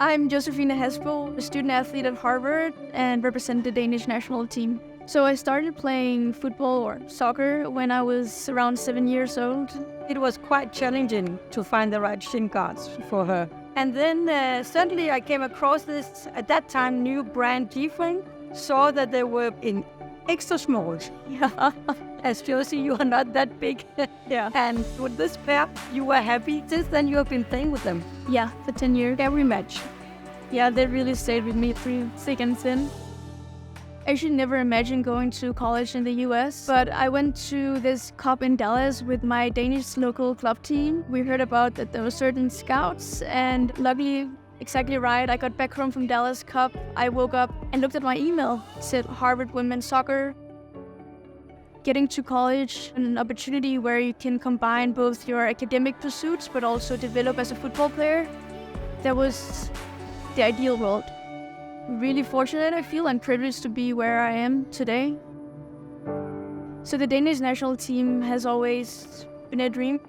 I'm Josefine Hasbo, a student athlete at Harvard and represent the Danish national team. So I started playing football or soccer when I was around 7 years old. It was quite challenging to find the right shin guards for her. And then suddenly I came across this, at that time, new brand Josefine, saw that they were in extra small. Yeah. As Josie, you are not that big. Yeah. And with this pair, you were happy. Since then, you have been playing with them. Yeah, for 10 years, every match. Yeah, they really stayed with me through thick and thin. I actually never imagined going to college in the US, but I went to this cup in Dallas with my Danish local club team. We heard about that there were certain scouts, and luckily, exactly right, I got back home from Dallas Cup. I woke up and looked at my email. It said Harvard Women's Soccer. Getting to college, an opportunity where you can combine both your academic pursuits but also develop as a football player. That was the ideal world. Really fortunate, I feel, and privileged to be where I am today. So the Danish national team has always been a dream.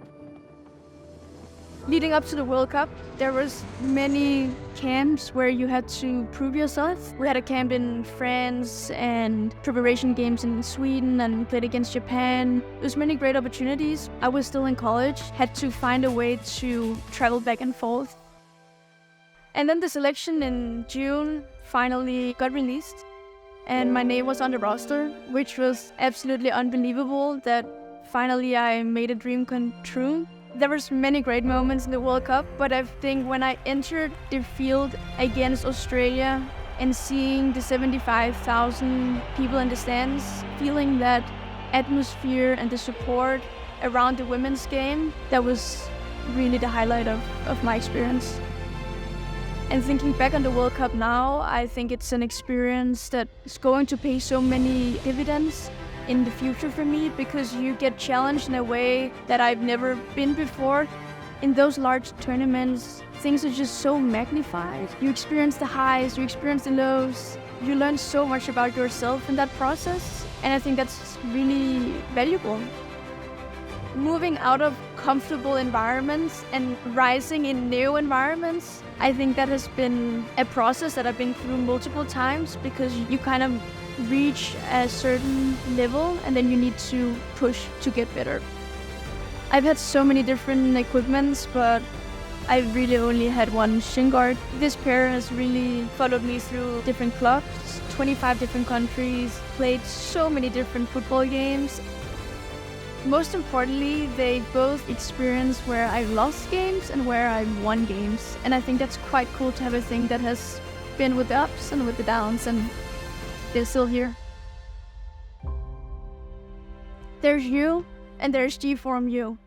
Leading up to the World Cup, there was many camps where you had to prove yourself. We had a camp in France and preparation games in Sweden and played against Japan. There was many great opportunities. I was still in college, had to find a way to travel back and forth. And then the selection in June finally got released, and my name was on the roster, which was absolutely unbelievable that finally I made a dream come true. There was many great moments in the World Cup, but I think when I entered the field against Australia and seeing the 75,000 people in the stands, feeling that atmosphere and the support around the women's game, that was really the highlight of my experience. And thinking back on the World Cup now, I think it's an experience that is going to pay so many dividends in the future for me, because you get challenged in a way that I've never been before. In those large tournaments, things are just so magnified. You experience the highs, you experience the lows. You learn so much about yourself in that process, and I think that's really valuable. Moving out of comfortable environments and rising in new environments, I think that has been a process that I've been through multiple times, because you kind of reach a certain level and then you need to push to get better. I've had so many different equipments, but I've really only had one shin guard. This pair has really followed me through different clubs, 25 different countries, played so many different football games. Most importantly, they both experienced where I lost games and where I won games. And I think that's quite cool to have a thing that has been with the ups and with the downs, and they're still here. There's you, and there's G-Form U.